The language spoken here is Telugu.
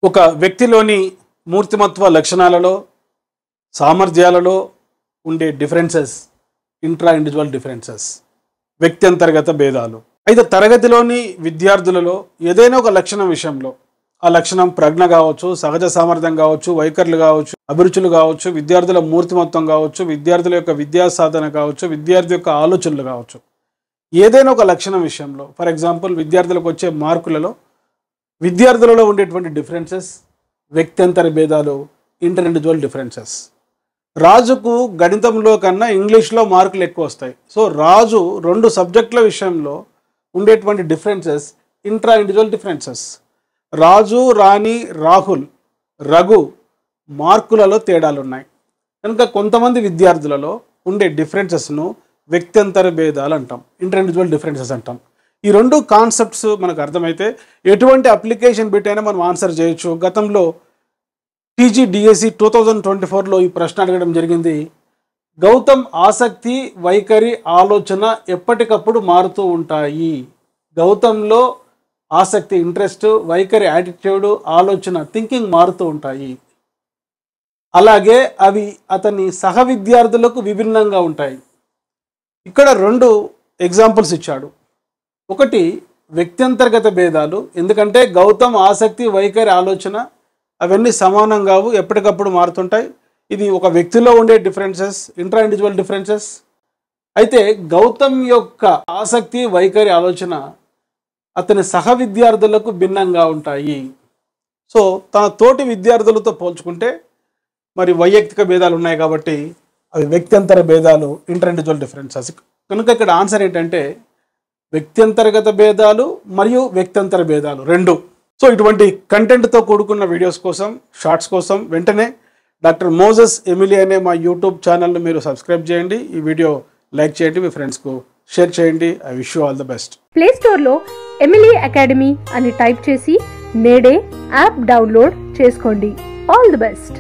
ఒక వ్యక్తిలోని మూర్తిమత్వ లక్షణాలలో సామర్థ్యాలలో ఉండే డిఫరెన్సెస్ ఇంట్రా ఇండివిజువల్ డిఫరెన్సెస్ వ్యక్తి అంతర్గత భేదాలు. అయితే తరగతిలోని విద్యార్థులలో ఏదైనా ఒక లక్షణం విషయంలో ఆ లక్షణం ప్రజ్ఞ కావచ్చు, సహజ సామర్థ్యం కావచ్చు, వైఖరులు కావచ్చు, అభిరుచులు కావచ్చు, విద్యార్థుల మూర్తిమత్వం కావచ్చు, విద్యార్థుల యొక్క విద్యా సాధన కావచ్చు, విద్యార్థి యొక్క ఆలోచనలు కావచ్చు, ఏదైనా ఒక లక్షణం విషయంలో ఫర్ ఎగ్జాంపుల్ విద్యార్థులకు వచ్చే మార్కులలో విద్యార్థులలో ఉండేటువంటి డిఫరెన్సెస్ వ్యక్త్యంతర భేదాలు ఇంటర్ ఇండివిజువల్ డిఫరెన్సెస్. రాజుకు గణితంలో కన్నా ఇంగ్లీష్లో మార్కులు ఎక్కువ వస్తాయి. సో రాజు 2 సబ్జెక్టుల విషయంలో ఉండేటువంటి డిఫరెన్సెస్ ఇంట్రా ఇండివిజువల్ డిఫరెన్సెస్. రాజు, రాణి, రాహుల్, రఘు మార్కులలో తేడాలు ఉన్నాయి కనుక కొంతమంది విద్యార్థులలో ఉండే డిఫరెన్సెస్ను వ్యక్త్యంతర భేదాలు అంటాం, ఇంటర్ ఇండివిజువల్ డిఫరెన్సెస్ అంటాం. ఈ 2 కాన్సెప్ట్స్ మనకు అర్థమైతే ఎటువంటి అప్లికేషన్ బిట్ అయినా మనం ఆన్సర్ చేయొచ్చు. గతంలో TGDSE 2024లో ఈ ప్రశ్న అడగడం జరిగింది. గౌతమ్ ఆసక్తి, వైఖరి, ఆలోచన ఎప్పటికప్పుడు మారుతూ ఉంటాయి. గౌతంలో ఆసక్తి ఇంట్రెస్ట్, వైఖరి యాటిట్యూడ్, ఆలోచన థింకింగ్ మారుతూ ఉంటాయి. అలాగే అవి అతని సహ విద్యార్థులకు విభిన్నంగా ఉంటాయి. ఇక్కడ 2 ఎగ్జాంపుల్స్ ఇచ్చాడు. ఒకటి వ్యక్త్యంతర్గత భేదాలు, ఎందుకంటే గౌతమ్ ఆసక్తి, వైఖరి, ఆలోచన అవన్నీ సమానం కావు, ఎప్పటికప్పుడు మారుతుంటాయి. ఇది ఒక వ్యక్తిలో ఉండే డిఫరెన్సెస్, ఇంట్రా ఇండివిజువల్ డిఫరెన్సెస్. అయితే గౌతమ్ యొక్క ఆసక్తి, వైఖరి, ఆలోచన అతని సహ విద్యార్థులకు భిన్నంగా ఉంటాయి. సో తన తోటి విద్యార్థులతో పోల్చుకుంటే మరి వైయక్తిక భేదాలు ఉన్నాయి కాబట్టి అవి వ్యక్త్యంతర భేదాలు, ఇంటర్ ఇండివిజువల్ డిఫరెన్సెస్. కనుక ఇక్కడ ఆన్సర్ ఏంటంటే వ్యక్త్యంతర్గత భేదాలు మరియు వ్యక్త్యంతర భేదాలు 2. సో ఇటువంటి కంటెంట్తో కూడుకున్న వీడియోస్ కోసం, షార్ట్స్ కోసం వెంటనే డాక్టర్ మోజెస్ ఎమిలీ అనే మా యూట్యూబ్ ఛానల్ను మీరు సబ్స్క్రైబ్ చేయండి. ఈ వీడియో లైక్ చేయండి, మీ ఫ్రెండ్స్కు షేర్ చేయండి. I wish you all the best. Play స్టోర్లో ఎమిలీ అకాడమీ అని టైప్ చేసి నేడే యాప్ డౌన్లోడ్ చేసుకోండి. All the best.